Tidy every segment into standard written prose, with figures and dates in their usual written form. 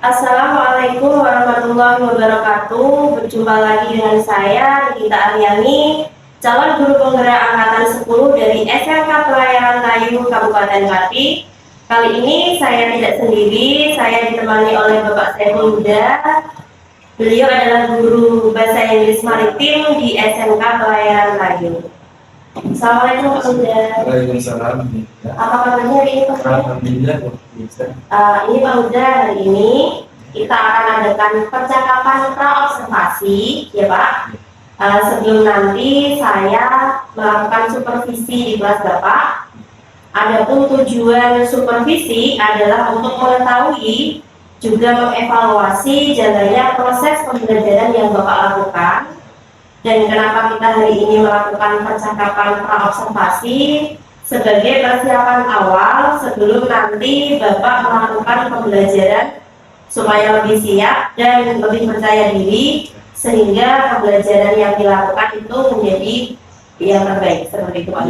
Assalamualaikum warahmatullahi wabarakatuh. Berjumpa lagi dengan saya, Nikita Aryani, calon guru penggerak angkatan 10 dari SMK Pelayaran Kayu Kabupaten Pati. Kali ini saya tidak sendiri, saya ditemani oleh Bapak Saiful Huda. Beliau adalah guru bahasa Inggris Maritim di SMK Pelayaran Kayu. Assalamualaikum Pak Huda. Waalaikumsalam. Apa kabarnya hari ini Pak Huda? Alhamdulillah. Ini Pak Huda, hari ini kita akan adakan percakapan praobservasi, ya Pak. Sebelum nanti saya melakukan supervisi di kelas Bapak. Adapun tujuan supervisi adalah untuk mengetahui juga mengevaluasi jalannya proses pembelajaran yang Bapak lakukan. Dan kenapa kita hari ini melakukan percakapan praobservasi sebagai persiapan awal sebelum nanti Bapak melakukan pembelajaran supaya lebih siap dan lebih percaya diri sehingga pembelajaran yang dilakukan itu menjadi yang terbaik, seperti itu Pak.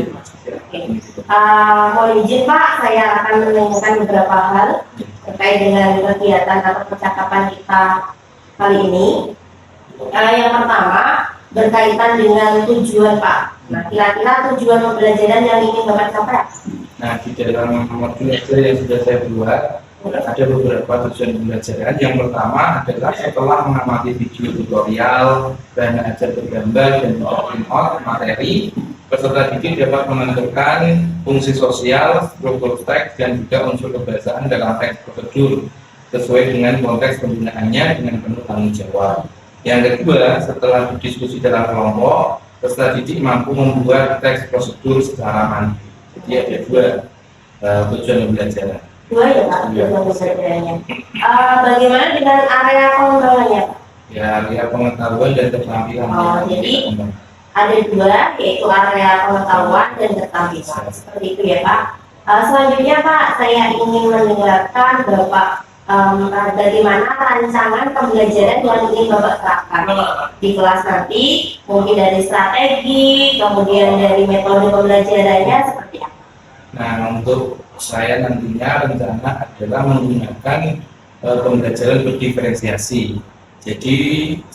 Mohon izin Pak, saya akan menanyakan beberapa hal terkait dengan kegiatan atau percakapan kita kali ini. Yang pertama berkaitan dengan tujuan Pak. Nah, kira-kira tujuan pembelajaran yang ingin Bapak capai? Nah, di dalam modul yang sudah saya buat ada beberapa tujuan pembelajaran. Yang pertama adalah setelah mengamati video tutorial, bahan ajar bergambar dan print-out materi, peserta didik dapat menentukan fungsi sosial, struktur teks, dan juga unsur kebahasaan dalam teks prosedur sesuai dengan konteks penggunaannya dengan penuh tanggung jawab. Yang kedua, setelah berdiskusi dalam kelompok, peserta didik mampu membuat teks prosedur secara mandiri. Jadi ada dua tujuan pembelajaran. Dua ya Pak, tujuan pembelajarannya. Bagaimana dengan area pengembangannya Pak? Ya, area pengetahuan dan keterampilan. Jadi ada dua, yaitu area pengetahuan dan keterampilan. Seperti itu ya Pak. Selanjutnya Pak, saya ingin mendengarkan Bapak bagaimana rancangan pembelajaran yang ingin Bapak terapkan di kelas nanti, mungkin dari strategi, kemudian dari metode pembelajarannya seperti apa? Nah, untuk saya nantinya rencana adalah menggunakan pembelajaran berdiferensiasi. Jadi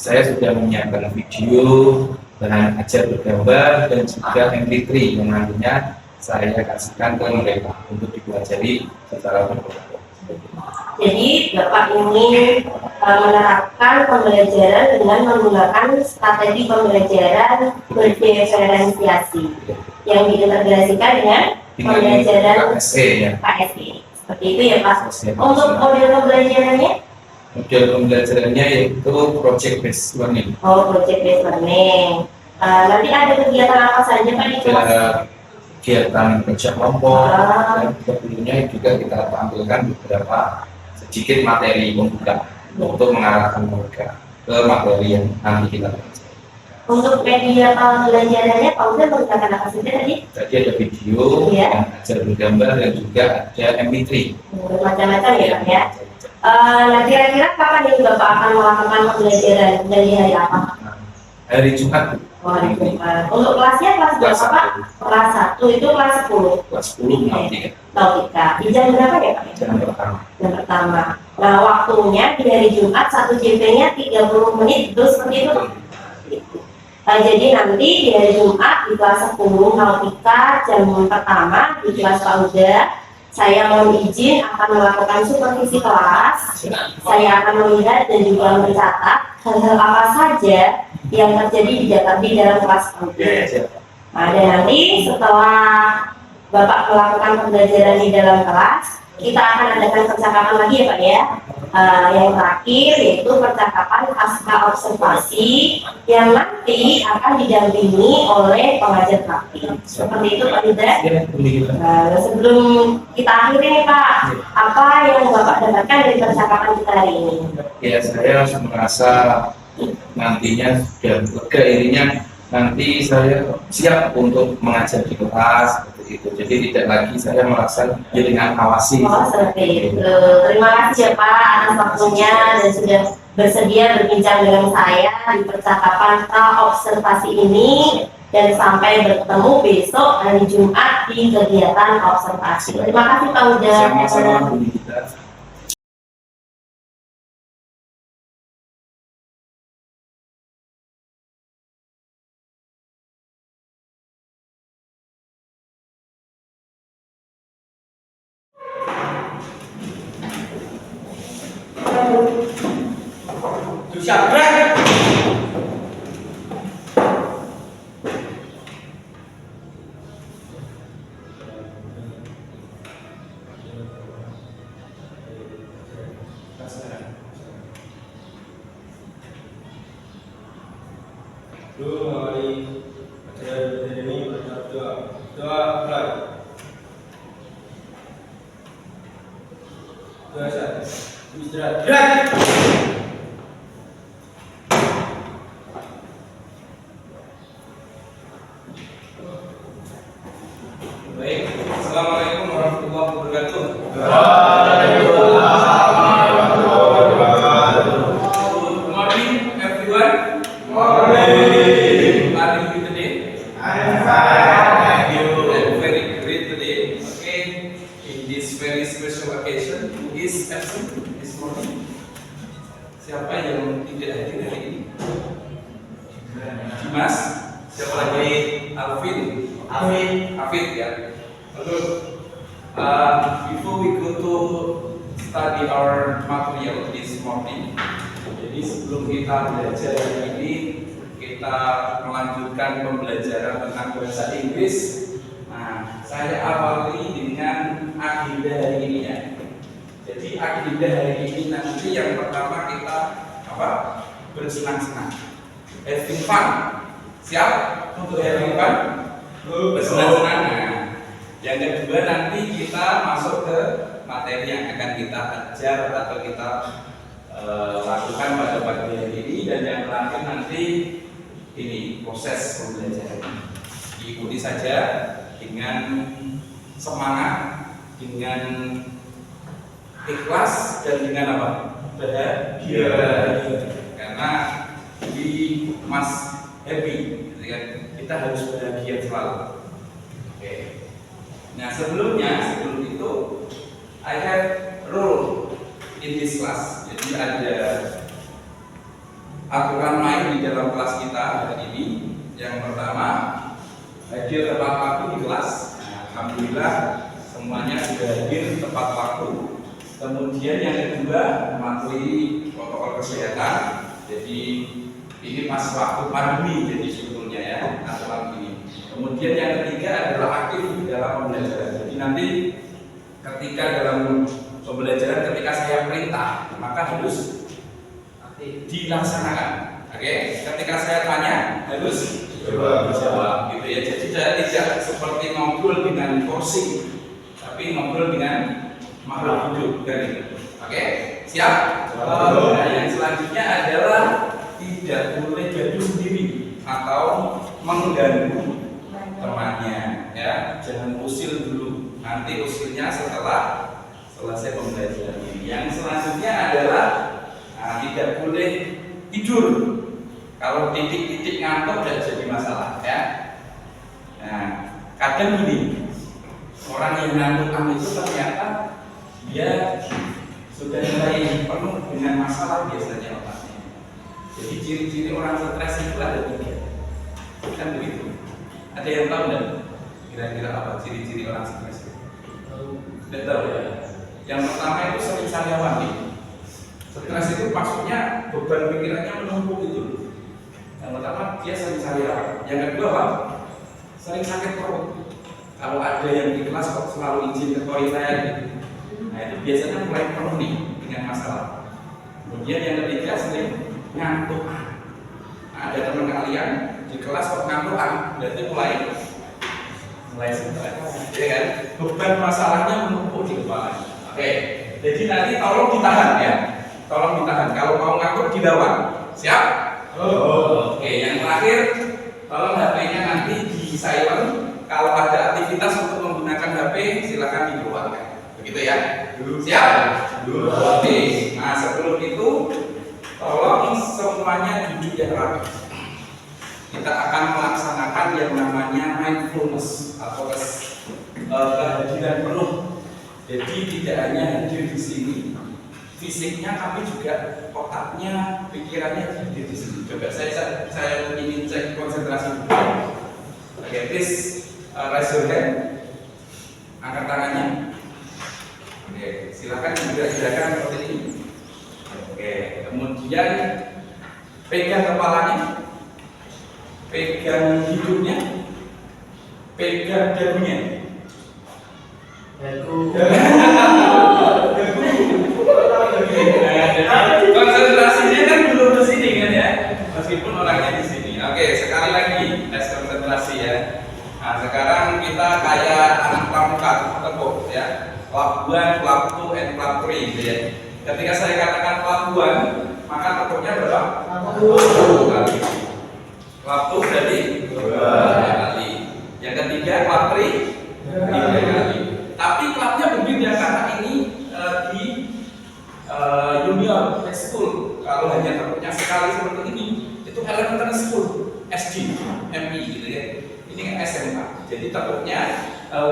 saya sudah menyiapkan video, bahan ajar bergambar, dan juga MP3 yang nantinya saya kasihkan ke mereka untuk dipelajari secara berkelompok. Jadi Bapak ingin menerapkan pembelajaran dengan menggunakan strategi pembelajaran berdiferensiasi yang diintegrasikan dengan pembelajaran KSE. Seperti itu ya Pak. Untuk model pembelajarannya? Model pembelajarannya yaitu project based learning. Oh, project based learning. Nanti ada kegiatan apa saja Pak di kelas? Kegiatan kerja kelompok, dan tentunya juga kita tampilkan beberapa sedikit materi pembuka untuk mengarahkan mereka ke materi yang nanti kita pelajari. Untuk media pembelajarannya, Pak Uda menggunakan apa saja tadi? Tadi ada video, ajar bergambar, dan juga ada MP3. Macam-macam ya Pak ya. Nah, kira-kira kapan ini Bapak akan melakukan pembelajaran dari hari apa? Hari Jumat. Oh, hari Jumat. Untuk kelasnya kelas berapa Pak? Kelas 1 itu kelas 10. Kelas 10 nanti. Nautika. Di jam berapa ya Pak? Jam pertama. Jam pertama. Nah, waktunya di hari Jumat 1 JP-nya 30 menit, itu seperti itu. Jadi nanti di hari Jumat di kelas 10 Nautika jam pertama di kelas Pak Uda, saya mohon izin akan melakukan supervisi kelas. Saya akan melihat dan juga mencatat hal-hal apa saja yang terjadi di dalam kelas Pak Uda. Nah, dan nanti setelah Bapak melakukan pembelajaran di dalam kelas, kita akan adakan percakapan lagi ya Pak ya. Yang terakhir yaitu percakapan pasca observasi yang nanti akan didampingi oleh pengajar praktik. Seperti itu Pak Yuda. Sebelum kita akhiri nih Pak, apa yang Bapak dapatkan dari percakapan kita hari ini? Ya, saya merasa nantinya sudah lega ininya. Nanti saya siap untuk mengajar di kelas seperti itu. Jadi tidak lagi saya merasa dengan awasi. Oh, seperti itu. Terima kasih ya Pak atas waktunya dan sudah bersedia berbincang dengan saya di percakapan observasi ini. Dan sampai bertemu besok hari Jumat di kegiatan observasi. Terima kasih Pak Uda. Sama-sama. Siap, gerak. Dua kali acara ini dua mulai. Dua satu. Istirahat. Gerak. Baik. Assalamualaikum warahmatullahi wabarakatuh. Good morning, everyone. Morning. How are you today? I'm fine. Thank you. I'm very great today. Okay. In this very special occasion, who is absent this morning? Siapa yang tidak hadir hari ini? Dimas. Siapa lagi? Alvin. Alvin ya. Lalu, before we go to study our material this morning, jadi sebelum kita belajar hari ini, kita melanjutkan pembelajaran tentang bahasa Inggris. Nah, saya awali dengan agenda hari ini ya. Jadi agenda hari ini nanti yang pertama kita apa? Bersenang-senang, having fun. Siap untuk having fun? Bersenang-senang. Nah, yang kedua nanti kita masuk ke materi yang akan kita ajar atau kita lakukan pada pagi hari ini, dan yang terakhir nanti ini proses pembelajaran. Ikuti saja dengan semangat, dengan ikhlas, dan dengan apa? Bahagia. Karena we must happy. Kita harus bahagia selalu. Oke. Nah sebelum itu, I have rule in this class. Jadi ada aturan main di dalam kelas kita hari ini. Yang pertama, hadir tepat waktu di kelas. Nah, alhamdulillah semuanya sudah hadir tepat waktu. Kemudian yang kedua, mematuhi protokol kesehatan. Jadi ini pas waktu pandemi, jadi sebetulnya ya aturan ini. Kemudian yang ketiga adalah aktif di dalam pembelajaran. Jadi nanti ketika dalam pembelajaran, ketika saya perintah, maka harus dilaksanakan. Oke, ketika saya tanya harus jawab, gitu ya. Jadi saya tidak seperti ngobrol dengan kursi, tapi ngobrol dengan makhluk hidup, kan gitu. Oke, siap? Nah, yang selanjutnya adalah tidak boleh gaduh sendiri atau mengganggu temannya, ya. Jangan usil dulu. Nanti usilnya setelah selesai pembelajaran ini. Yang selanjutnya adalah tidak boleh tidur. Kalau titik-titik ngantuk tidak jadi masalah, ya. Nah, kadang gini, orang yang ngantuk itu ternyata dia sudah mulai penuh dengan masalah biasanya otaknya. Jadi ciri-ciri orang stres itu ada 3, kan begitu. Ada yang tahu nggak? Kira-kira apa ciri-ciri orang stres? Tidak tahu ya. Yang pertama itu sering sariawan nih. Stres itu maksudnya beban pikirannya menumpuk itu. Yang pertama dia sering sariawan. Yang kedua apa? Sering sakit perut. Kalau ada yang di kelas kok selalu izin ke toilet gitu. Nah itu biasanya mulai penuh nih dengan masalah. Kemudian yang ketiga sering ngantuk. Nah, ada teman kalian di kelas kok ngantukan, berarti mulai stres, ya kan? Beban masalahnya menumpuk di kepala. Oke, jadi nanti tolong ditahan ya, tolong ditahan. Kalau mau ngantuk dilawan, siap? Oke, yang terakhir, tolong HP-nya nanti di silent. Kalau ada aktivitas untuk menggunakan HP, silakan dikeluarkan. Begitu ya? Siap? Oke. Nah sebelum itu, tolong semuanya duduk yang rapi. Kita akan melaksanakan yang namanya mindfulness atau kehadiran penuh. Jadi tidak hanya hadir di sini fisiknya, tapi juga otaknya, pikirannya hadir di sini. Coba saya ingin cek konsentrasi dulu. Oke, please raise your hand. Angkat tangannya. Oke, silakan gerakan seperti ini. Oke, Kemudian pegang kepalanya, pegang hidungnya, pegang dagunya. Konsentrasinya kan belum ke sini kan ya, meskipun orangnya di sini. Oke, sekali lagi tes konsentrasi ya. Nah, sekarang kita kayak anak pramuka tepuk ya. Clap 1, clap 2, and clap 3 gitu ya. Ketika saya katakan clap 1, maka tepuknya berapa? 1 kali. Clap 2 berarti 2 kali. Yang ketiga clap 3 3 kali. Tapi clapnya berbeda karena ini di junior high school. Kalau hanya tepuknya sekali seperti ini, itu elementary school, SD, MI gitu ya. Ini kan SMA. Jadi tepuknya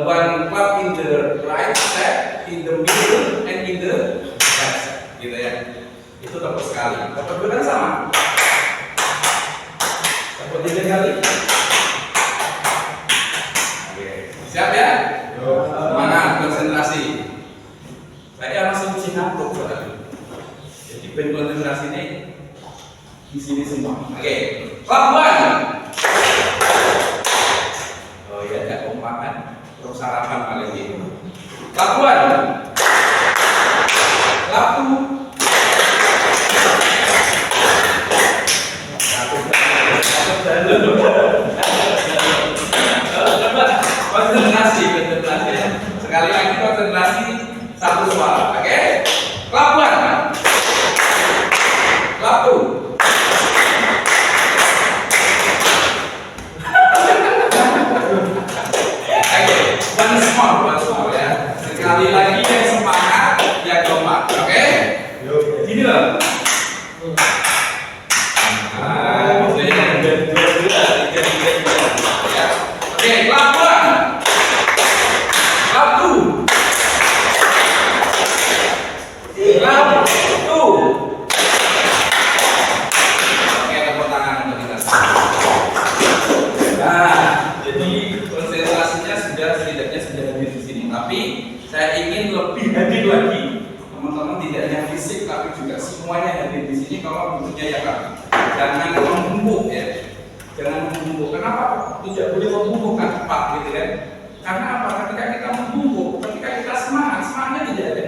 one clap in the right step, in the middle, and in the left step, gitu ya. Itu tepuk sekali. Tepuk dua kan sama. Tepuk 3 kali. Oke, siap ya? Semangat, konsentrasi. Saya masih mesti ngantuk soalnya. Jadi ben konsentrasi ini di sini semua. Oke, clap 1. Oh iya, tidak kompak kan? Terus sarapan paling gitu. Clap 1. Clap 2. Konsentrasi. Sekali lagi konsentrasi satu suara, oke? Clap 1. Clap 2. One small ya. Sekali lagi yang semangat, yang kompak, oke? Gini loh. Misalnya ada 2, 3, ya. Oke, clap 1. Clap 2. Clap 2. Oke, tepuk tangan untuk kita. Nah, jadi konsentrasinya sudah setidaknya sudah hadir di sini. Tapi saya ingin lebih hadir lagi. Teman-teman tidak hanya fisik, tapi juga semuanya hadir di sini. Kalau bentuknya ya kan, jangan membungkuk ya. Jangan membungkuk. Kenapa? Tidak boleh membungkuk kan Pak, gitu kan? Karena apa? Ketika kita membungkuk, ketika kita semangatnya tidak ada.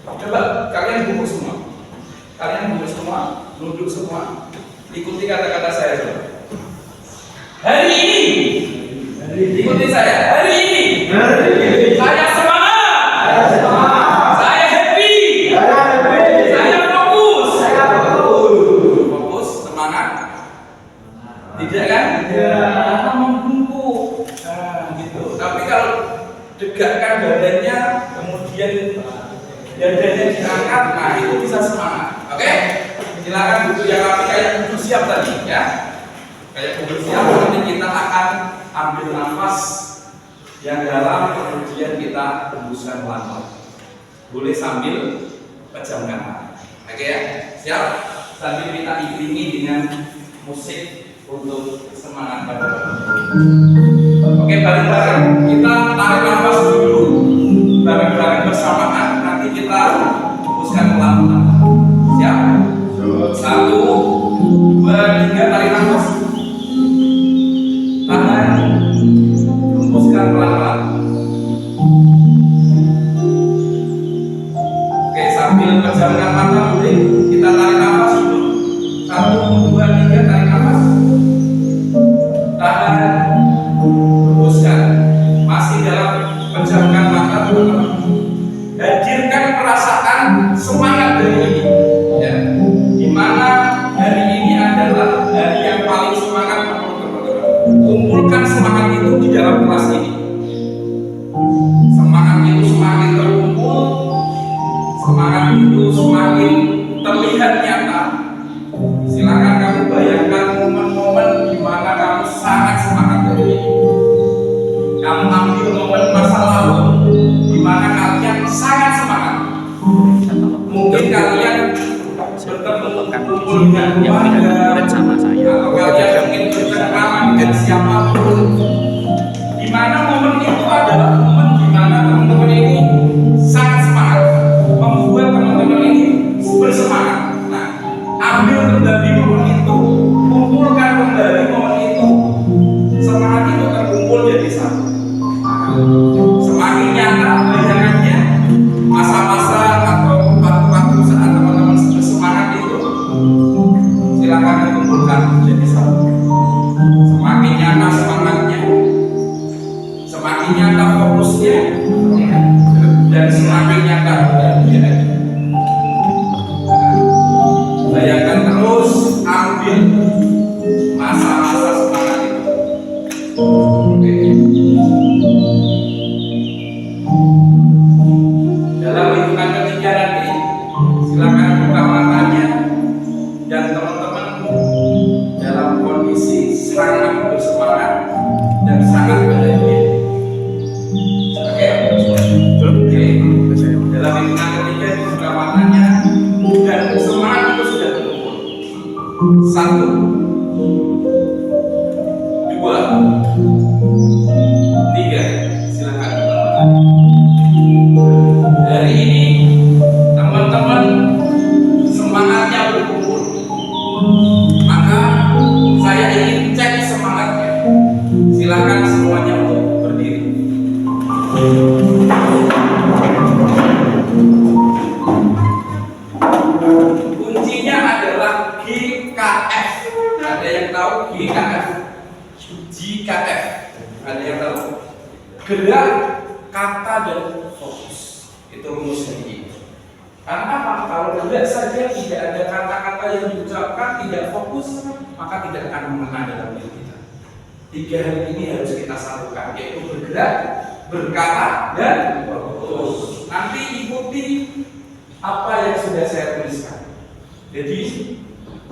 Coba kalian bungkuk semua. Kalian bungkuk semua, duduk semua. Ikuti kata-kata saya coba. Hari ini, ikuti saya. Hari ini, saya semangat. Saya happy. Saya fokus. Fokus, semangat. Tidak kan? Karena membungkuk. Nah, gitu. Tapi kalau tegakkan badannya, kemudian dadanya diangkat, nah itu bisa semangat. Oke? Silakan duduk yang rapi kayak duduk siap tadi ya. Kayak duduk siap, nanti kita akan ambil nafas yang dalam, kemudian kita hembuskan pelan-pelan. Boleh sambil pejamkan mata. Oke ya? Siap? Sambil kita iringi dengan musik untuk semangat pada Oke, bareng-bareng kita tarik nafas dulu. Bareng-bareng bersamaan, nanti kita hembuskan pelan-pelan. Siap? 1, 2, 3, tarik nafas. Tahan. Hembuskan pelan-pelan. Oke, sambil pejamkan mata boleh. Kita tarik nafas dulu. 1, 2, 3, tarik nafas. Tahan. Hembuskan. Masih dalam pejamkan mata, teman-teman. Hadirkan perasaan semangat dari ini. Ya. Dimana hari ini adalah hari yang paling semangat menurut teman-teman. Kumpulkan semangat itu di dalam kelas ini. Semangat itu semakin terkumpul, semangat itu semakin terlihat nyata. Silakan kamu bayangkan momen-momen di mana kamu sangat semangat hari ini. Kamu ambil momen masa lalu di mana kalian sangat semangat. Mungkin kalian bertemu kumpul dengan keluarga, atau kalian mungkin bercengkrama dengan siapapun. Di mana momen itu adalah momen di mana teman-teman ini sangat semangat, membuat teman-teman ini bersemangat. Nah, ambil semangat itu terkumpul jadi satu. Semakin nyata bayangannya masa-masa atau waktu-waktu saat teman-teman bersemangat itu, silakan dikumpulkan jadi satu. Semakin nyata semangatnya, semakin nyata fokusnya, dan semakin nyata kebahagiaannya. Bayangkan terus, ambil masa-masa semangat itu. Oke. Dalam hitungan ketiga nanti, silakan buka matanya dan teman-teman dalam kondisi sangat bersemangat dan sangat bahagia. Oke. Oke. Dalam hitungan ketiga dibuka matanya dan semangat itu sudah terkumpul. 1, 2, 3, silakan buka matanya. Hari ini teman-teman semangatnya berkumpul, maka saya ingin cek semangatnya. Silakan semuanya untuk berdiri. Kuncinya adalah GKF. Ada yang tahu GKF? GKF. Ada yang tahu? Gerak, kata, dan fokus. Itu rumusnya ini. Karena apa? Kalau gerak saja tidak ada kata-kata yang diucapkan, tidak fokus, maka tidak akan mengena dalam diri kita. 3 hal ini harus kita satukan, yaitu bergerak, berkata, dan fokus. Nanti ikuti apa yang sudah saya tuliskan. Jadi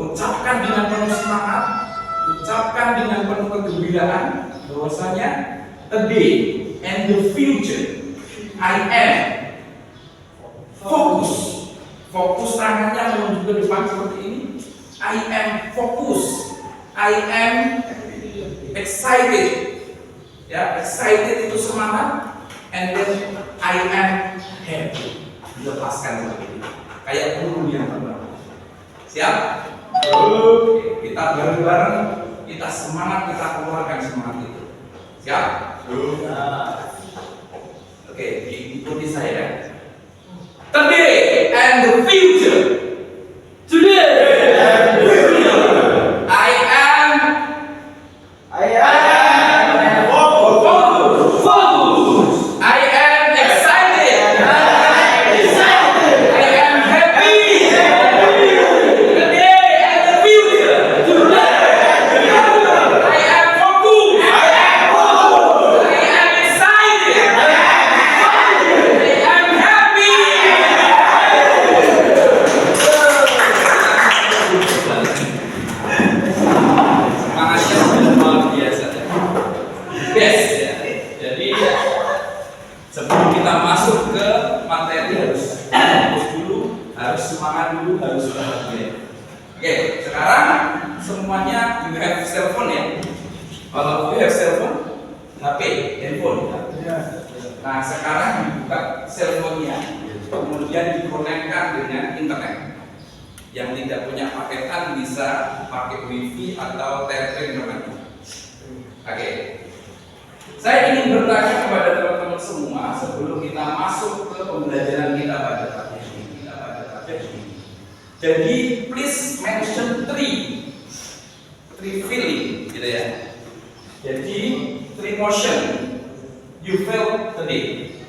ucapkan dengan penuh semangat, ucapkan dengan penuh kegembiraan bahwasanya today and the future I am fokus. Fokus tangannya menunjuk ke depan seperti ini. I am fokus. I am excited. Ya, excited itu semangat. And then I am happy. Dilepaskan seperti ini. Kayak burung yang terbang. Siap? Oke, kita bareng-bareng, kita semangat, kita keluarkan semangat itu. Siap? Oke, ikuti saya. Today and the future. Today and the future. I am focused. I am excited. I am happy. Today and the future. I am focused. I am excited. I am happy. Semangatnya sudah luar biasa. Yes, ya. Jadi sebelum kita masuk ke materi harus fokus dulu, harus semangat dulu, harus bahagia. Oke, sekarang semuanya you have cell phone ya. Kalau you have cell phone, HP, handphone. Nah, sekarang dibuka cell phone-nya, kemudian dikonekkan dengan internet. Yang tidak punya paketan bisa pakai wifi atau tethering namanya. Oke. Saya ingin bertanya kepada teman-teman semua sebelum kita masuk ke pembelajaran kita pada pagi ini. Jadi, please mention three feeling, gitu ya. Jadi, 3 motion you felt today.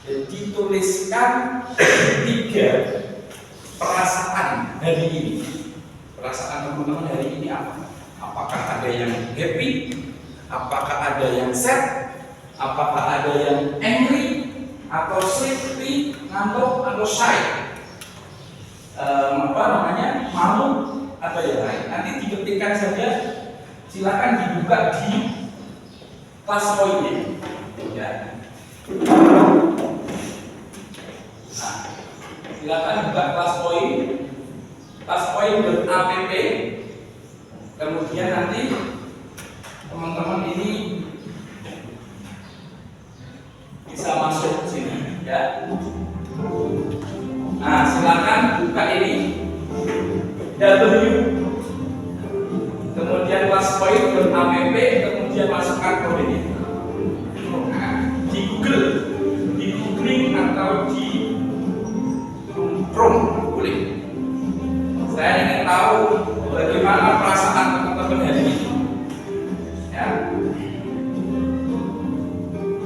Jadi, tuliskan 3 perasaan hari ini. Perasaan teman-teman hari ini apa? Apakah ada yang happy? Apakah ada yang sad? Apakah ada yang angry? Atau sleepy? Ngantuk? Atau shy? Malu? Atau yang lain? Nanti diketikkan saja. Silakan dibuka di kelas poinnya. Ya. Nah, silakan buka kelas poin.app. Kemudian nanti teman-teman ini bisa masuk sini ya. Nah, silakan buka ini W, kemudian kelas poin.app, kemudian kemudian masukkan kodenya. Nah, di Google, di googling atau di Chrome boleh. Saya ingin tahu bagaimana perasaan teman-teman hari ini. Ya.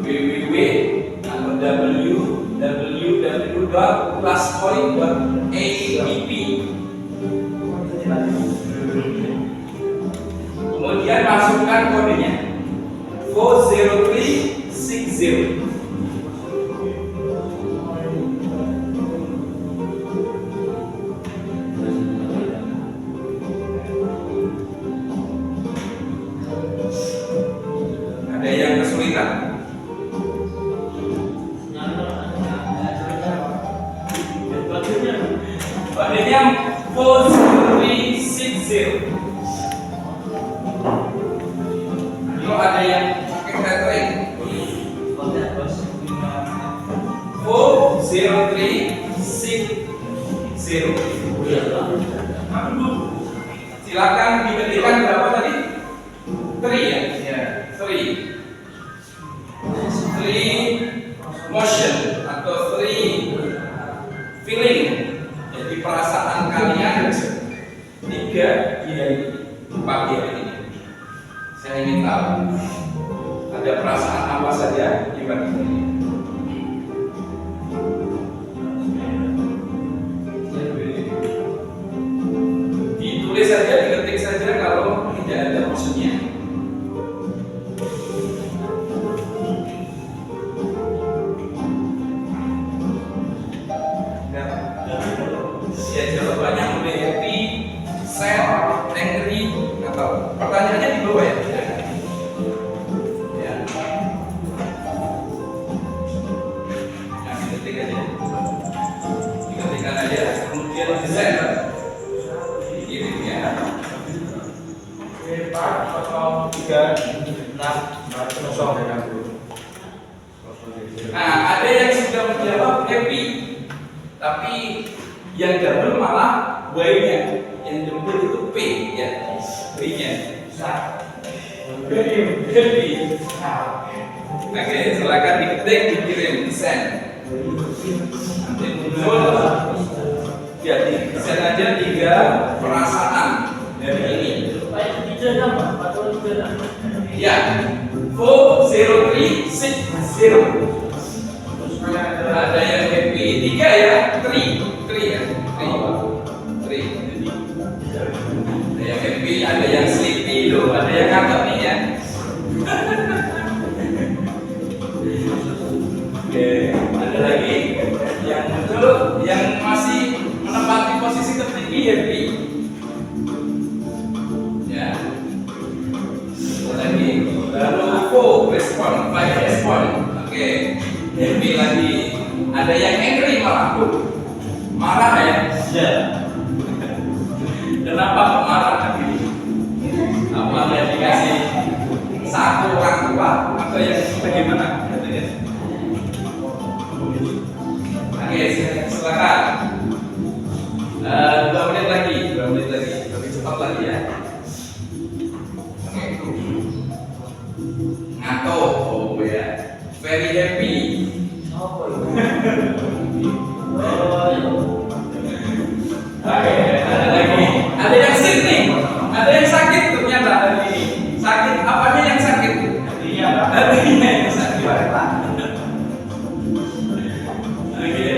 www.pluspoint.app. Kemudian masukkan kodenya 40360. Ada yang kesulitan? Kodenya 40360. Kalau ada yang pakai lettering 40360. Silakan diketikkan berapa tadi? 3 ya? Ya, 3 motion atau 3 feeling. Jadi perasaan kalian 3 di pagi hari ini. Saya ingin tahu ada perasaan apa saja di pagi hari ini. Ditulis saja, diketik saja kalau tidak ada maksudnya. Ya, jawabannya mulai happy, sad, angry, atau pertanyaannya di bawah ya. Ya. Nah, diketik aja. Diketikkan aja, kemudian di send. Ini ya. Nah, ada yang sudah menjawab happy, tapi yang double malah Y-nya. Yang double itu P ya. P-nya. Happy. Oke, silakan diketik, dikirim, di send. Nanti muncul. Ya, di send aja 3 perasaan dari ini. Ya, 40360. Ada yang happy 3 ya, 3 ya, 3. Ada yang happy, ada yang sleepy loh, ada yang ngantuk nih ya. Oke, ada lagi yang muncul yang masih menempati posisi tertinggi happy. Ya. Lagi lalu 4 respon. Oke, happy lagi. Ada yang angry malah, marah ya? Ya. Kenapa kok marah tadi? Apa yang dikasih satu orang tua atau yang bagaimana? Oke, silakan. 2 menit lagi, lebih cepat lagi ya. Oke. Ngantuk, oh ya. Very happy. Ada lagi. Ada yang sick nih. Ada yang sakit ternyata hari ini. Sakit apanya yang sakit? Hatinya yang sakit. Oke.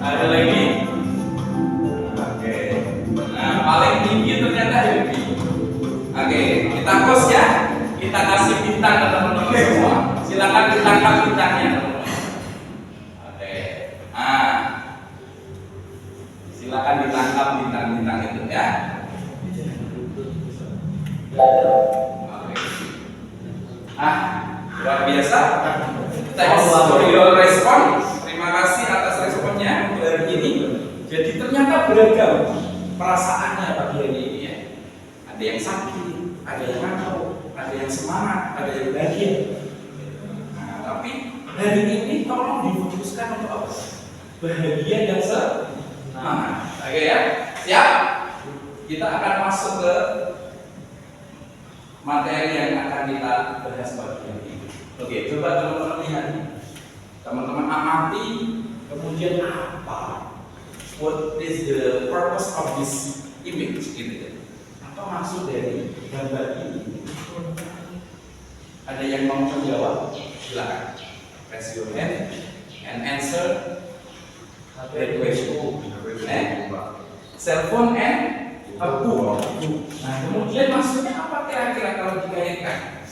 Ada lagi. Oke. Nah, paling tinggi ternyata happy. Oke, kita close ya. Kita kasih bintang ke teman-teman semua. Silakan ditangkap bintangnya. Silakan ditangkap bintang-bintang itu ya. Oke. Luar biasa. Thanks for your response. Terima kasih atas responnya untuk hari ini. Jadi ternyata beragam perasaannya pagi hari ini ya. Ada yang sakit, ada yang ngantuk, ada yang semangat, ada yang bahagia. Nah, tapi hari ini tolong difokuskan untuk apa? Bahagia dan semangat. Oke ya, siap? Kita akan masuk ke materi yang akan kita bahas bagian ini. Oke, coba teman-teman lihat. Teman-teman amati kemudian apa? What is the purpose of this image? Gitu ya. Apa maksud dari gambar ini? Ada yang mau menjawab? Silakan. Raise your hand and answer the question. Cell phone and a book. Nah, kemudian maksudnya apa kira-kira kalau dikaitkan?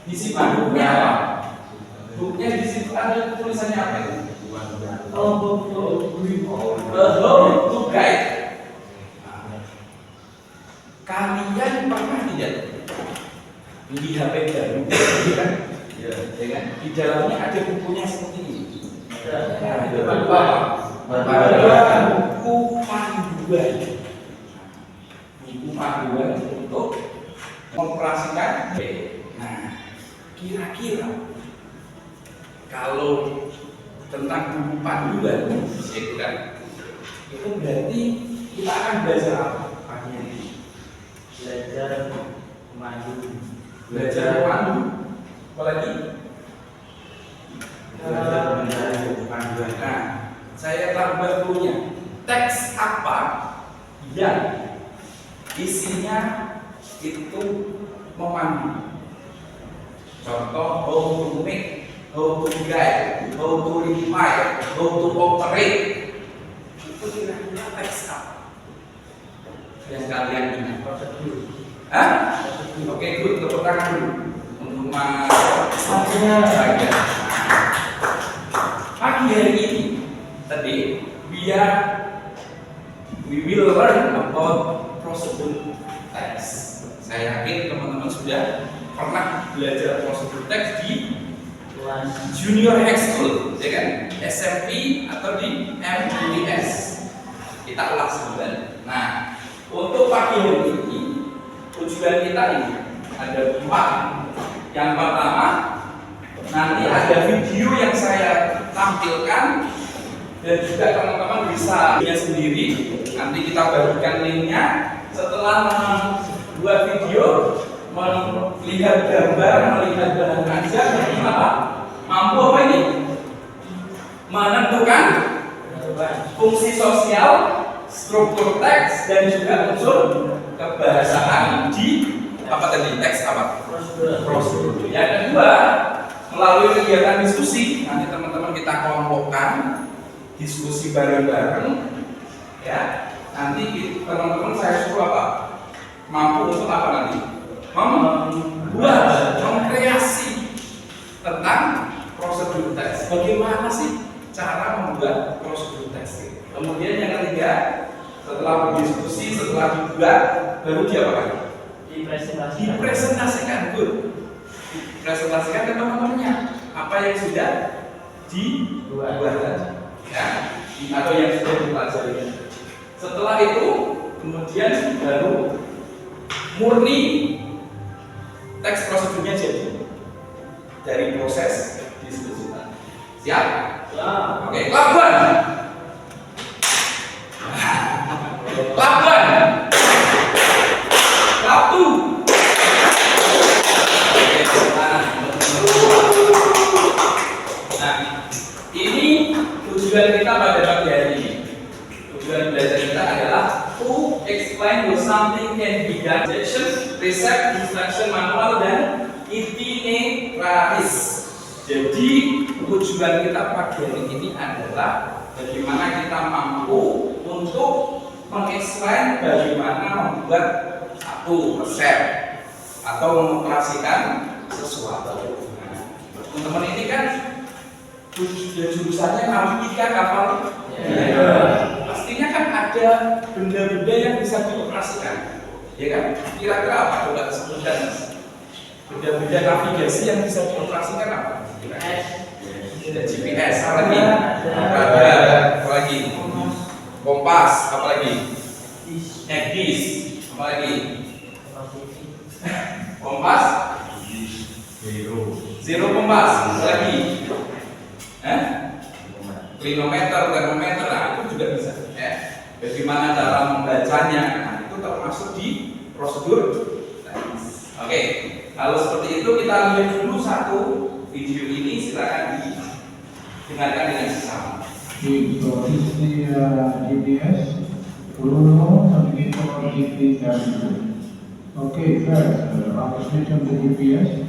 Disimpan bukunya apa? Bukunya di situ ada tulisannya apa itu? To guide. Kalian pernah tidak beli HP baru? Kan? Ya kan? Di dalamnya ada bukunya seperti ini. Nah, itu apa? Buku panduan. Buku panduan untuk mengoperasikan. Nah, kira-kira kalau tentang buku panduan, itu kan, itu berarti kita akan belajar apa? Belajar memandu. Belajar memandu. Apalagi? Belajar mencari buku panduan. Nah, saya tambah punya teks apa yang isinya itu memandu. Contoh, how to make, how to guide, how to refine, how to operate. Itu kira-kira teks apa yang kalian ingat? Hah? Oke, good, tepuk tangan dulu untuk Mas Baga. Pagi hari ini tadi we will learn about prosedur text. Saya yakin teman-teman sudah pernah belajar prosedur teks di junior high school, ya kan? SMP atau di MTS. Kita ulas kembali. Nah, untuk pagi hari ini tujuan kita ini ada 4. Yang pertama, nanti ada video yang saya tampilkan dan juga teman-teman bisa lihat sendiri. Nanti kita bagikan linknya. Setelah membuat video, melihat gambar, melihat bahan ajar, apa? Mampu apa ini? Menentukan fungsi sosial, struktur teks, dan juga unsur kebahasaan di apa tadi? Teks apa? Prosedur. Yang kedua, melalui kegiatan diskusi, nanti teman-teman kita kelompokkan diskusi bareng-bareng, ya. Nanti teman-teman saya suruh apa? Mampu untuk apa nanti? Membuat, mengkreasi tentang prosedur teks. Bagaimana sih cara membuat prosedur teks? Kemudian yang ketiga, setelah berdiskusi, setelah dibuat, baru diapakan? Dipresentasikan, good. Dipresentasikan ke teman-temannya apa yang sudah dibuat, ya, atau yang sudah dipelajari. Setelah itu, kemudian baru murni teks prosedurnya jadi dari proses diskusi. Siap? Oke, lakukan. Lakukan. Waktu. Nah, ini tujuan kita pada pagi hari ini. Tujuan belajar kita adalah to explain how something can be done. Resep, instruction manual, dan itineraris. Jadi tujuan kita pagi hari ini adalah bagaimana kita mampu untuk mengeksplain bagaimana membuat satu resep atau mengoperasikan sesuatu. Nah, teman-teman ini kan jurusannya nautika kapal. Pastinya kan ada benda-benda yang bisa dioperasikan, ya kan? Kira-kira apa? Coba sebutkan. Benda-benda navigasi yang bisa dioperasikan apa? GPS, apa lagi? Radar, apa lagi? Kompas, apa lagi? Ekdis, apa lagi? Kompas? Zero kompas, apa lagi? Klinometer, termometer, nah itu juga bisa. Ya. Bagaimana cara membacanya? Nah, itu termasuk di prosedur. Oke. kalau seperti itu kita lihat dulu satu video ini, silakan didengarkan dengan sesama. Okay, so this is the GPS. Bruno, something for GPS. Okay, first, after switch on the GPS,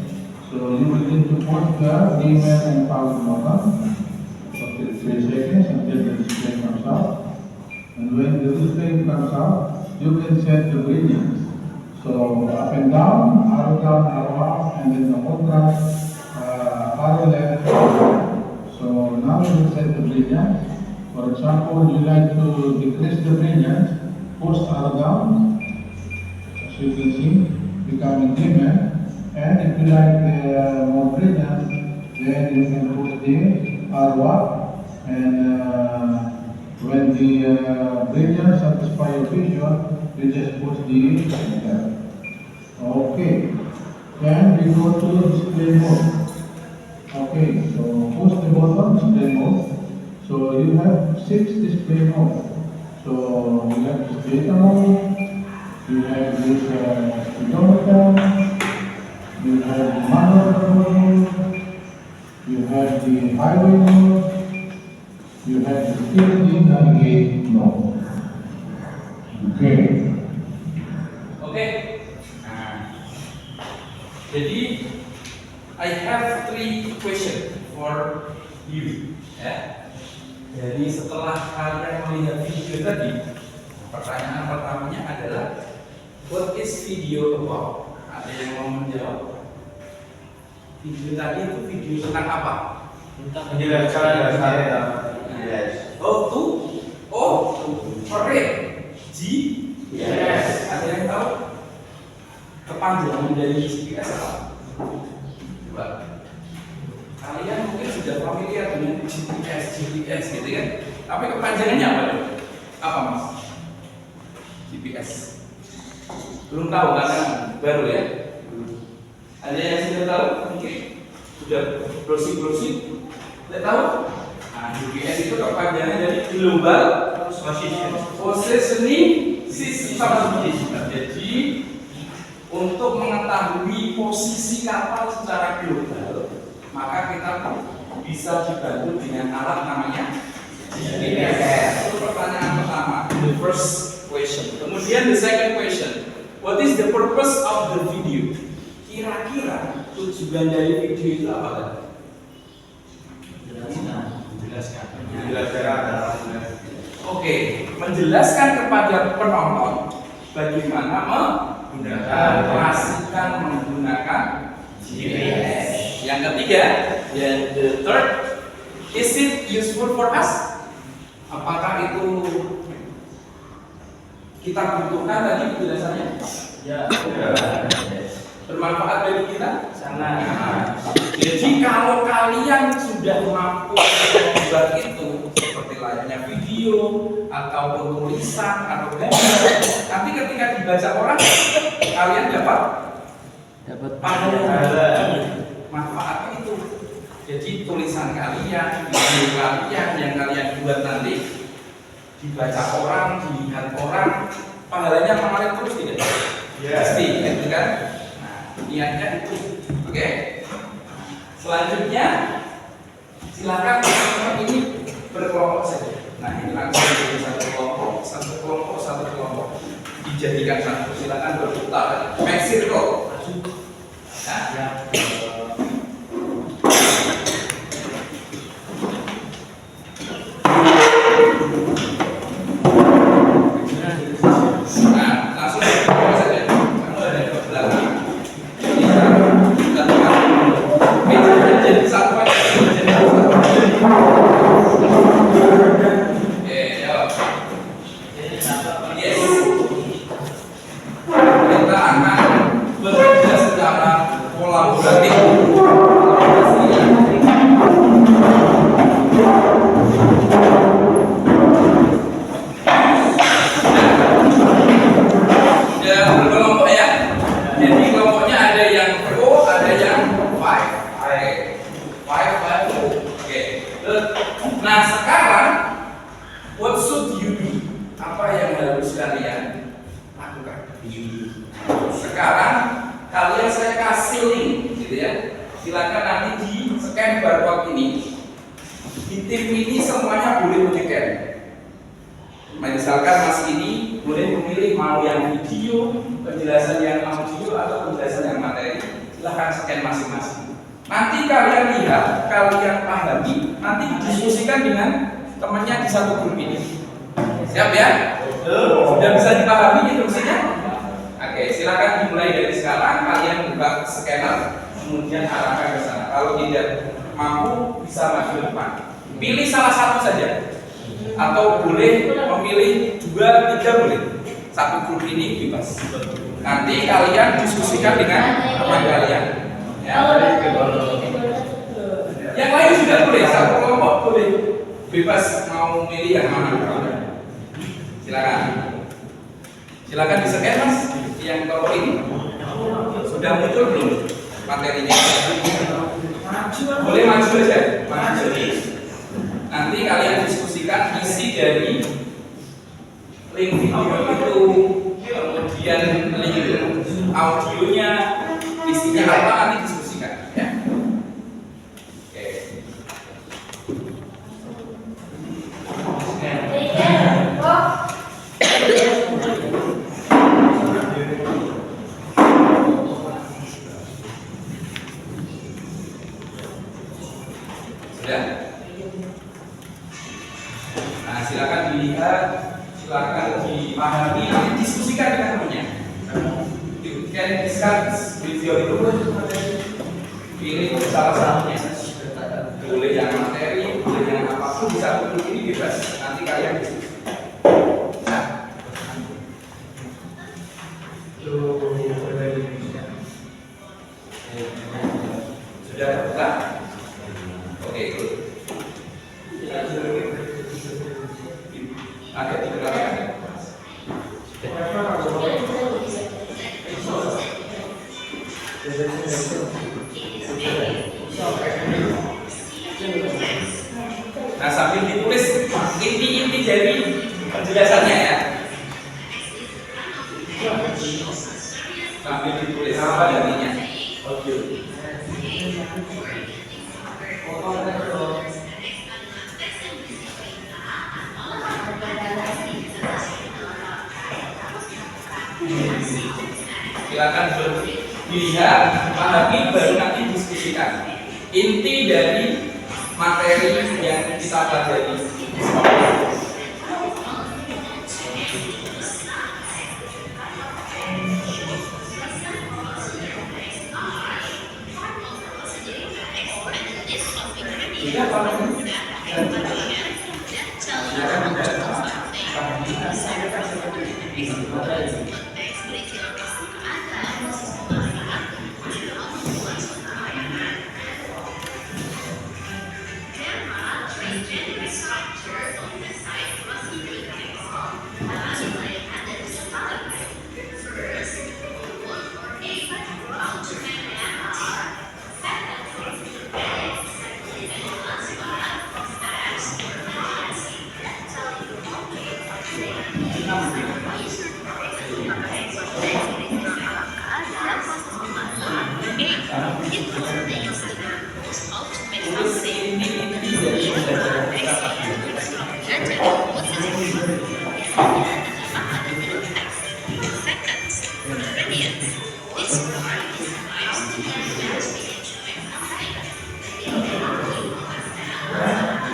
so you will need to put the email and power button for 3 seconds until the display comes out. And when the display comes out, you can set the brilliance. So up and down, arrow up, and then the whole graph, arrow left. So now you will set the brilliance. For example, you like to decrease the brilliance, push arrow down, as you can see, becoming dimmer. And if you like more brilliance, then you can push the arrow up, and when the brilliance satisfies your vision, you just push the enter. Okay. Then we go to display mode. Okay, so push the button, display mode. So you have 6 display modes. So you have display mode, you have this speedometer, you have the manual mode, you have the highway mode, you have the steering navigate mode. Okay. Oke. Nah, jadi I have 3 questions for you. Ya. Jadi setelah kalian melihat video tadi, pertanyaan pertamanya adalah what is video about? Ada yang mau menjawab? Video tadi itu video tentang apa? Tentang menjelaskan dasarnya. Yes. Correct. Yes. Ada yang tahu kepanjangan dari GPS apa? Coba. Kalian mungkin sudah familiar dengan GPS gitu kan? Tapi kepanjangannya apa dong? Apa mas? GPS. Belum tahu karena baru ya. Ada yang sudah tahu? Mungkin sudah browsing. Tidak tahu? Nah, GPS itu kepanjangan dari Global Positioning System. Jadi untuk mengetahui posisi kapal secara global, maka kita bisa dibantu dengan alat namanya GPS. Itu pertanyaan pertama, the first question. Kemudian the second question, what is the purpose of the video? Kira-kira tujuan dari video itu apa? Menjelaskan. Oke, menjelaskan kepada penonton bagaimana mengoperasikan menggunakan GPS. Yang ketiga, the third, is it useful for us? Apakah itu kita butuhkan tadi penjelasannya? Ya. Bermanfaat bagi kita? Sangat. Jadi kalau kalian sudah mampu membuat itu seperti layaknya video ataupun tulisan atau gambar, tapi ketika dibaca orang, kalian dapat manfaatnya itu. Jadi tulisan kalian, video kalian yang kalian buat nanti dibaca orang, dilihat orang, pahalanya mengalir terus tidak? Pasti, gitu kan? Nah, niatnya itu. Oke. Selanjutnya, silakan teman-teman ini berkelompok saja. Nah, ini langsung jadi satu kelompok dijadikan satu. Silakan berputar. Make circle. Ya. Nah sekarang, what should you do? Apa yang harus kalian lakukan? Sekarang kalian saya kasih nanti di scan barcode ini, di tim ini semuanya boleh men-scan. Misalkan Mas ini boleh memilih mau yang video, penjelasan yang audio atau penjelasan yang materi. Silahkan scan masing-masing. Nanti kalian lihat, kalian pahami, nanti diskusikan dengan temannya di satu grup ini. Siap ya? Sudah bisa dipahami instruksinya? Oke, silakan dimulai dari sekarang. Kalian buka scanner, kemudian arahkan ke sana. Kalau tidak mampu, bisa maju ke depan. Pilih salah satu saja. Atau boleh memilih 2, 3 boleh. Satu grup ini bebas. Nanti kalian diskusikan dengan teman kalian. Ya. Yang lain juga boleh, satu kelompok boleh. Bebas mau milih yang mana. Silakan. Silakan di-scan Mas yang kelompok ini. Sudah muncul belum materinya? Boleh maju aja. Maju. Nanti kalian diskusikan isi dari link video itu, kemudian link audionya, isinya apa nanti diskusikan ya. Sudah. Nah, silakan dilihat, silakan dipahami, nanti diskusikan dengan temannya. Can discuss video itu, pilih salah satunya. Boleh yang materi, boleh yang apapun, bisa pilih ini bebas. Nanti kalian diskusi. Nah. Sudah terbuka? Oke, good. Agak di belakang. Nah, sambil ditulis inti-inti dari penjelasannya ya. Sambil ditulis apa intinya. Silakan dilihat, pahami, baru nanti diskusikan inti dari materi yang kita pelajari. Tidak paham.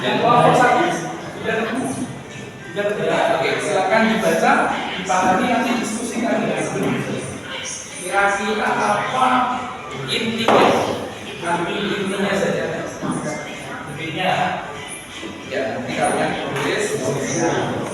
Yang kelompok satu sudah ketemu? Sudah ketemu? Oke, silakan dibaca, dipahami, nanti diskusikan dengan kira-kira apa intinya. Ambil intinya saja. Intinya ya, nanti kalian tulis diskusikan.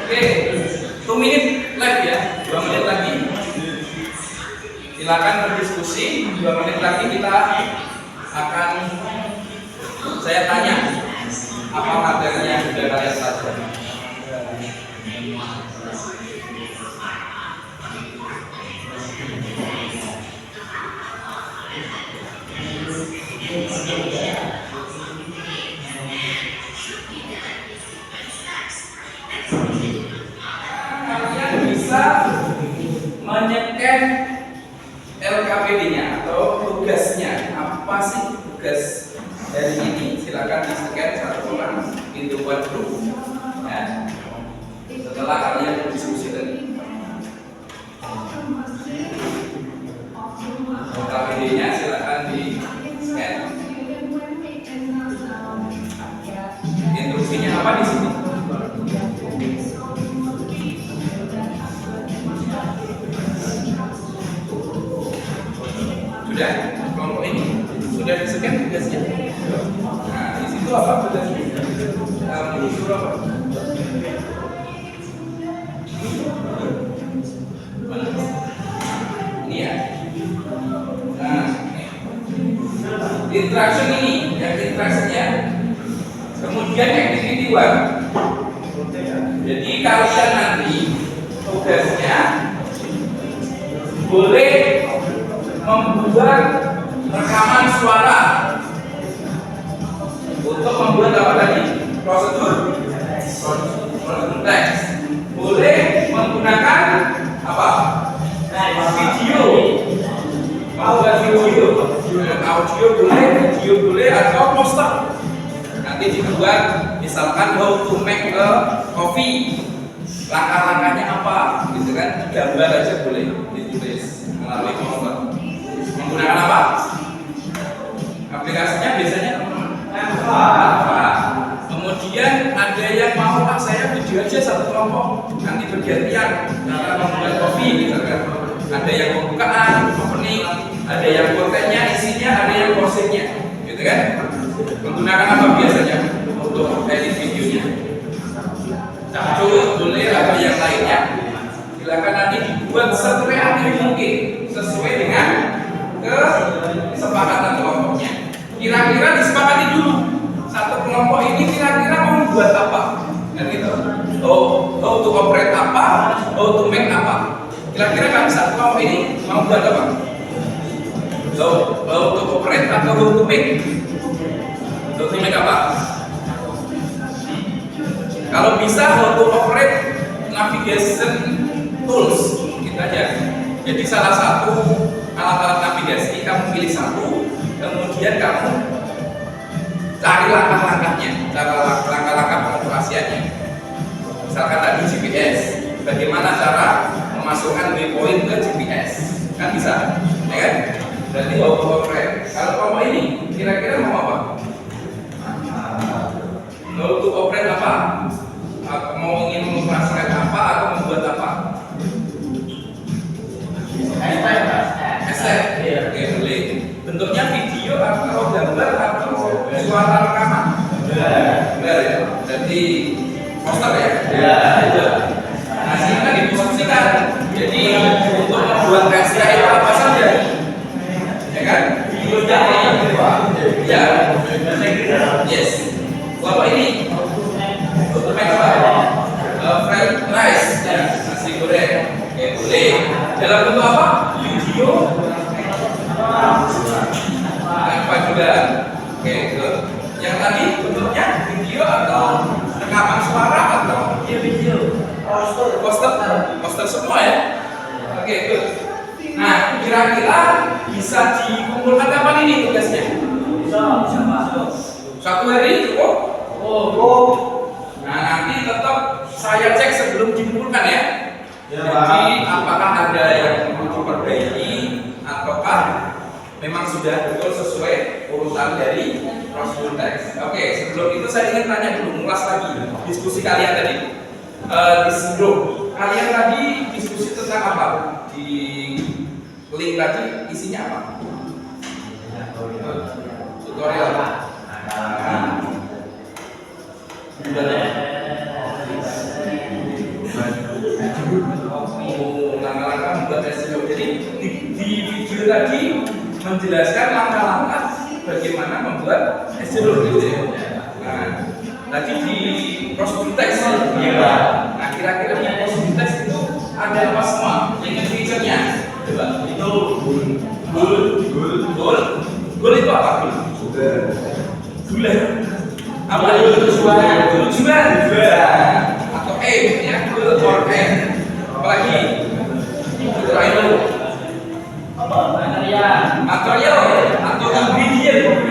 Oke, 2 menit left ya, 2 menit lagi. Silakan berdiskusi. 2 menit lagi kita akan saya tanya apa materi yang sudah kalian pelajari. Kalian bisa menyeken LKPD-nya atau tugasnya. Apa sih tugas dari ini? Silakan di-scan satu orang into one group. Ya. Setelah kalian berdiskusi tadi, LKPD-nya silakan di-scan. Instruksinya apa di sini? Sudah kelompok ini sudah di-scan tugasnya. Nah, di situ apa tugasnya? Disuruh apa? Mana? Ini ya. Nah, interaction ini, yang interaction-nya. Kemudian yang ini 2. Jadi kalian nanti tugasnya boleh membuat rekaman suara untuk membuat apa tadi? Prosedur teks. Boleh menggunakan apa? Video. Membuat video. Audio boleh, video boleh, atau poster. Nanti dibuat misalkan how to make a coffee, langkah-langkahnya apa gitu kan, gambar aja boleh ditulis melalui poster. Menggunakan apa? Aplikasinya biasanya apa? Kemudian ada yang mau saya video aja satu kelompok, nanti bergantian cara membuat kopi misalkan. Ada yang pembukaan, opening, ada yang kontennya, isinya, ada yang postingnya, gitu kan? Menggunakan apa biasanya untuk edit videonya? Capture, boleh atau yang lainnya. Silakan nanti dibuat sekreatif mungkin sesuai dengan kesepakatan kelompoknya. Kira-kira disepakati dulu. Satu kelompok ini kira-kira mau membuat apa? Dan gitu. How to operate apa? How to make apa? Kira-kira kami satu kelompok ini mau buat apa? How to operate atau how to make? Make apa? Kalau bisa how to operate navigation tools kita aja. Jadi salah satu alat-alat navigasi kamu pilih satu, kemudian kamu cari langkah-langkahnya, cara langkah-langkah pengoperasiannya. Misalkan tadi GPS, bagaimana cara memasukkan waypoint ke GPS? Kan bisa, ya kan? Berarti how to operate. Kalau kamu ini kira-kira mau apa? Mau to operate apa? Mau ingin mengoperasikan apa atau membuat apa? Oke, boleh. Bentuknya video atau gambar atau suara rekaman? Benar ya? Jadi poster ya? Nah, ini kan didiskusikan. Jadi untuk membuat karya itu apa saja? Ya kan? Videonya ya. Yes. Bapak ini untuk fried rice ya, nasi goreng. Oke, boleh. Dalam bentuk apa? Video apa juga? Oke, good. Yang tadi bentuknya video atau rekaman suara atau video? Poster semua ya. Oke, good. Nah, kira-kira bisa dikumpulkan kapan ini tugasnya? Bisa masuk. 1 hari cukup? Nah, nanti tetap saya cek sebelum dikumpulkan ya. Jadi apakah ada yang perlu diperbaiki ataukah memang sudah betul sesuai urutan dari prosedur teks. Oke, sebelum itu saya ingin tanya dulu, ngulas lagi diskusi kalian tadi. Di grup kalian tadi diskusi tentang apa? Di link tadi isinya apa? Tutorial apa? tadi menjelaskan langkah-langkah bagaimana membuat S0 gitu ya. Nah, tadi di prosedur teks ya. Nah, kira-kira di prosedur teks itu ada apa semua? Dengan feature-nya. Coba. Itu goal itu apa? Gula. Apa itu? Tujuan. Atau aim ya, goal or aim. Apalagi? Terakhir material atau ingredient.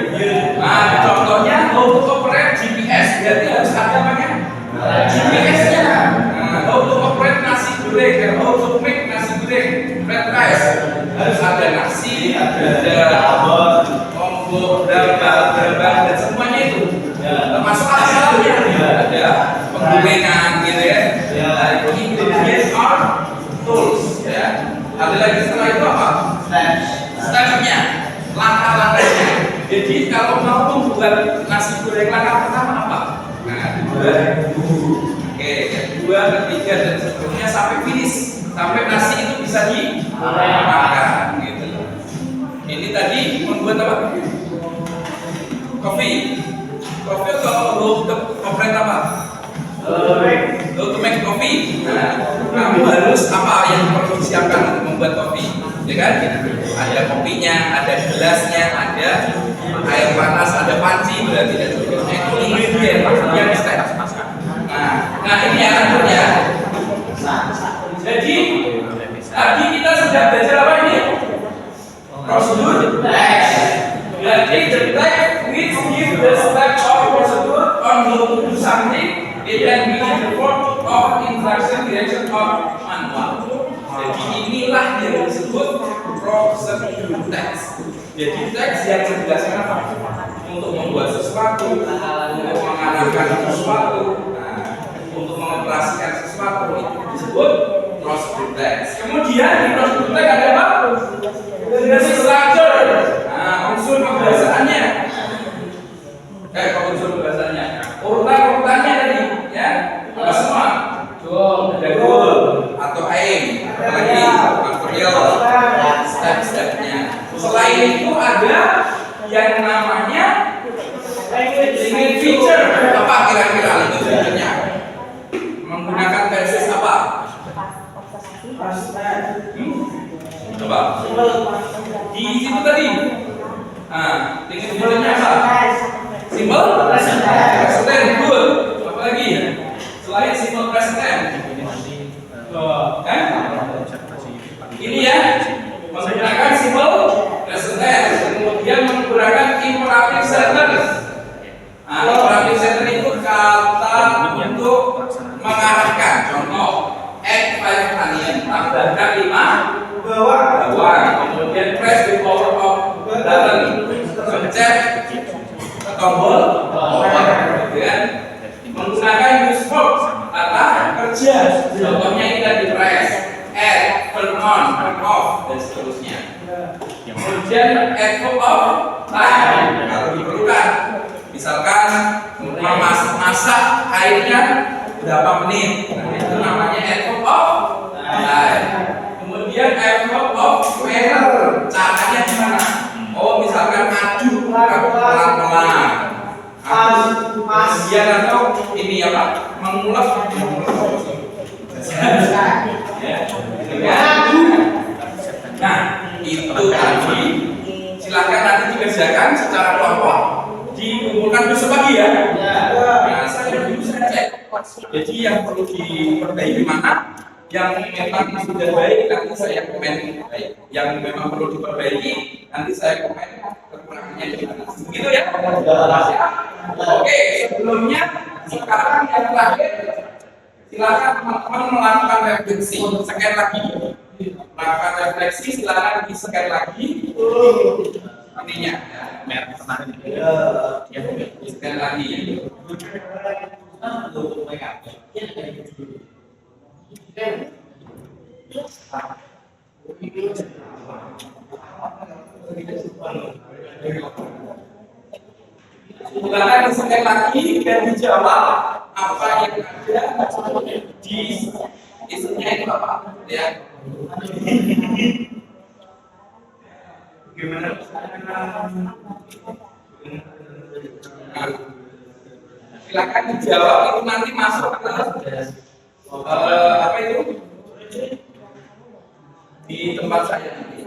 Nah, contohnya untuk operate GPS berarti harus ada namanya GPS-nya. Nah, untuk operate nasi goreng, untuk make nasi goreng, red rice harus ada nasi, ada lombok, brambang dan semuanya itu. Termasuk asalnya ada penggorengan gitu ya. Nah, itu ingredient are tools ya. Ada lagi setelah itu apa? Step-nya, langkah-langkahnya. Jadi kalau mau membuat nasi goreng langkah pertama apa? Nah, kedua, ketiga dan seterusnya sampai finish, sampai nasi itu bisa dimakan. Gitu. Ini tadi membuat apa? Kopi atau untuk operate apa? Untuk make kopi. Nah, kamu harus apa yang perlu disiapkan untuk membuat kopi, ya kan? Ada kopinya, ada gelasnya, ada air panas, ada panci, berarti dan sebagainya. Itu ingredient yang step. Nah ini aturnya. Jadi tadi kita sudah belajar apa ini? Prosedur text. Berarti the text which give the step of procedure on how to do something. It can be in the form of instruction, direction, or manual. Jadi inilah yang disebut prosedur teks. Jadi teks yang menjelaskan apa? Untuk membuat sesuatu, untuk mengarahkan sesuatu, untuk mengoperasikan sesuatu itu disebut prosedur teks. Kemudian di prosedur teks ada apa? Ada structure. Nah, unsur pembahasannya. Unsur pembahasannya. Urutan-urutannya tadi, ya. Apa semua? Ada goal atau aim, apalagi material, step-stepnya. Selain itu ada yang namanya limited feature. Apa kira-kira limited feature-nya? Menggunakan basis apa? Coba. Di situ tadi. Nah, limited feature-nya apa? Simple present tense. Good. Apa lagi? Selain simple present tense. Ini ya, menggunakan simple present tense, kemudian menggunakan imperative sentence. Nah, imperative sentence itu kata untuk mengarahkan. Contoh, add 5 onion, tambahkan 5 bawang, kemudian press the power of button, pencet tombol power, kan? Menggunakan use verb, kata kerja. Contohnya ini tadi press, add, turn on, turn off, dan seterusnya. Kemudian add verb of time kalau diperlukan. Misalkan masak airnya berapa menit, nah, itu namanya add verb of time. Kemudian add verb of manner, caranya gimana? Oh, misalkan aduk pelan-pelan. Kemudian atau ini apa? Mengulap. Nah, itu tadi silakan nanti dikerjakan secara kelompok, dikumpulkan besok pagi ya. Nah, saya dulu saya cek. Jadi yang perlu diperbaiki mana? Yang memang sudah baik nanti saya komen baik. Yang memang perlu diperbaiki nanti saya komen kekurangannya di mana. Begitu ya? Oke, sebelumnya sekarang yang terakhir silakan teman-teman melakukan refleksi. Sekali lagi, melakukan refleksi silakan di-scan lagi ininya. Scan lagi. Silakan di-scan lagi dan dijawab apa yang ada di isinya itu apa, ya. Silakan dijawab, itu nanti masuk ke apa itu di tempat saya nanti.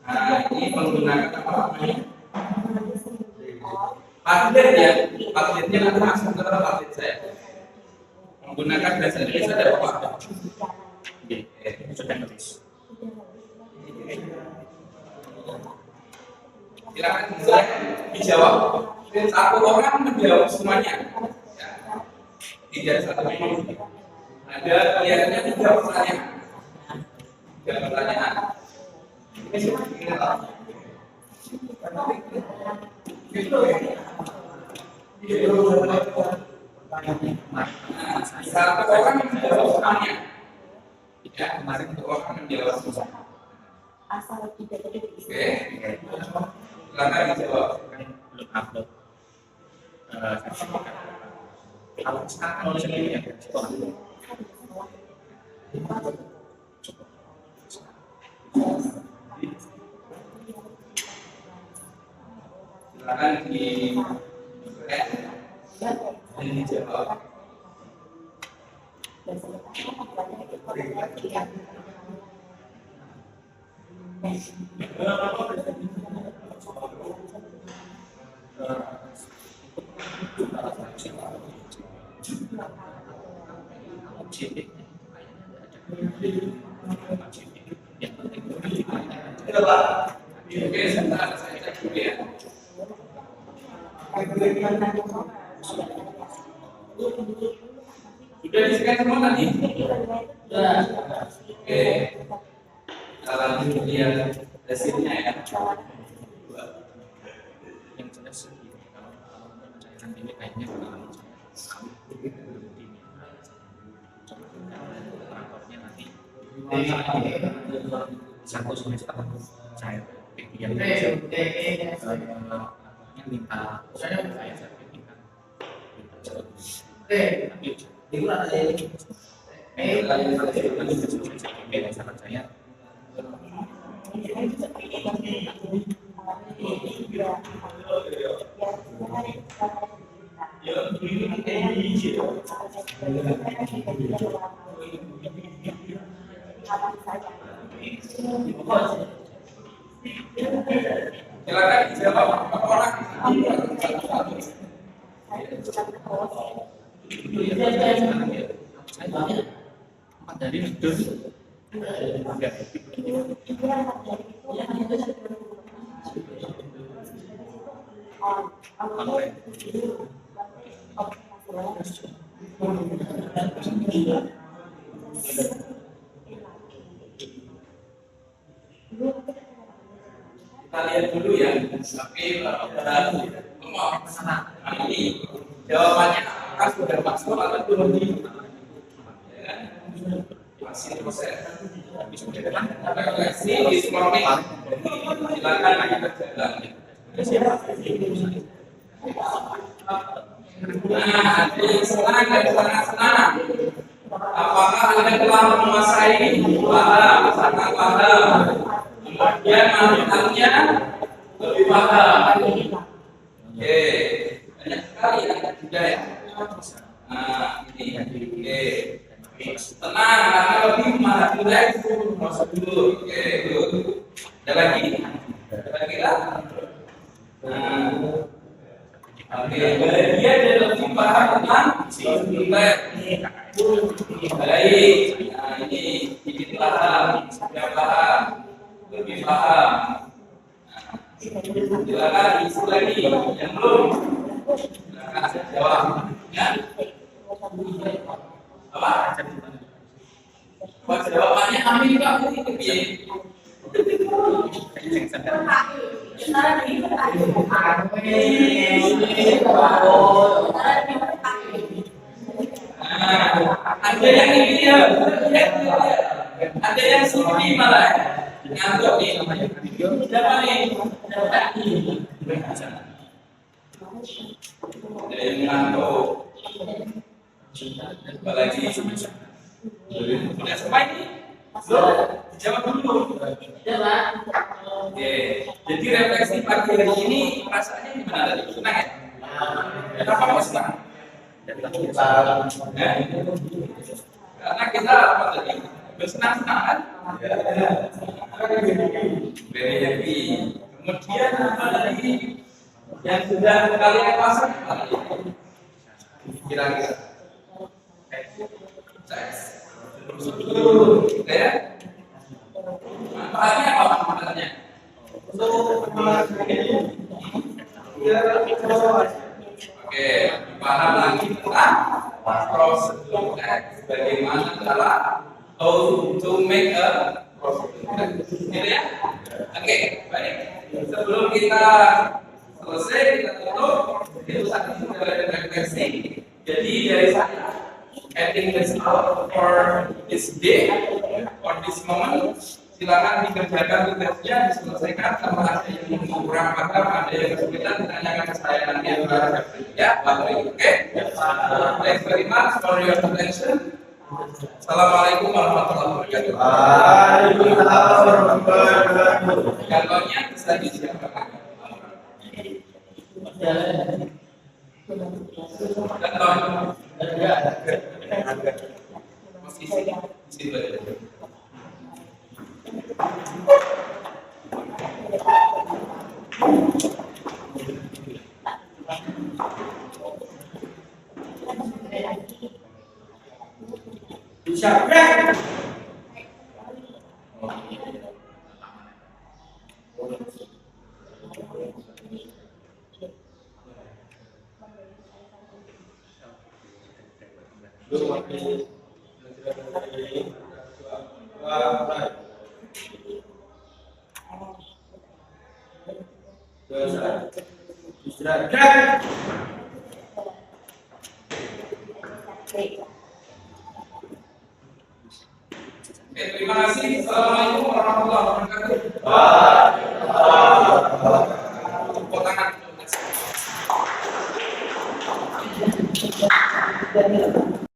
Nah, ini menggunakan apa namanya? Padlet ya, padletnya nanti masuk ke padlet saya. Menggunakan bahasa Indonesia ada apa? Silakan dijawab. Satu orang menjawab semuanya. Ya. Tidak satu orang. Ada kelihatannya tiga pertanyaan. Tiga pertanyaan. Satu orang menjawab semuanya. Ya, kemarin satu orang menjawab semuanya. Asal tidak ada. Oke. Silakan dijawab. Belum upload. Kalau sekarang sendiri ya, Silakan dijawab. Oke, sebentar saya cek dulu ya. Sudah di-scan semua tadi? Sudah. Oke. Kita lanjut lihat hasilnya ya. yang jelas kalau cairan ini kayaknya rappornya nanti satu semester saya yang minta saya sertifikat tapi saran saya Silakan dijawab orang. itu ya sekarang ya saya tanya 4 dari itu Kita lihat dulu ya. Tapi ini jawabannya apakah sudah masuk atau belum di? Masih proses. Refleksi di scrolling. Silakan lagi berjalan. Nah, jadi senang dan sangat senang. Apakah Anda telah menguasai paham, sangat paham? Kemudian manfaatnya lebih paham. Oke, banyak sekali yang sudah ya. Nah, ini. Oke. Tenang, karena lebih memahami lagi masuk dulu. Oke, good. Ada lagi? Ada lagi lah? Nah, oke, dia lebih paham tentang nilai. Baik, nah ini sedikit paham, sudah paham, lebih paham. Nah, silakan isi lagi yang belum. Silakan jawab. Ya. Apa? Buat jawabannya amin Pak. Ada yang ini ya, ada yang suki malah ngantuk nih. Siapa nih? Ada yang ngantuk. Apalagi sudah sempat ini? Dijawab dulu. Oke, jadi refleksi pagi hari ini perasaannya gimana tadi? Senang ya? Kenapa kok senang? Karena kita apa tadi? Bersenang-senang kan? Very happy. Kemudian apa tadi yang sudah kalian pasang? Kira-kira. Ya? Manfaatnya apa manfaatnya? Oke, paham lagi tentang prosedur teks. Bagaimana cara how to make a prosedur teks. Gitu ya? Oke, baik. Sebelum kita selesai, kita tutup. Itu tadi sudah ada refleksi. Jadi dari saya, ending this out for this day, for this moment. Silakan dikerjakan tugasnya, diselesaikan. Kalau ada yang kurang paham, ada yang kesulitan, ditanyakan ke saya nanti yang ya, bantu. Oke? Thanks very much for your attention. Assalamualaikum warahmatullahi wabarakatuh. Waalaikumsalam warahmatullahi wabarakatuh. Contohnya bisa disiapkan. Contoh. Terima kasih. Assalamualaikum warahmatullahi wabarakatuh.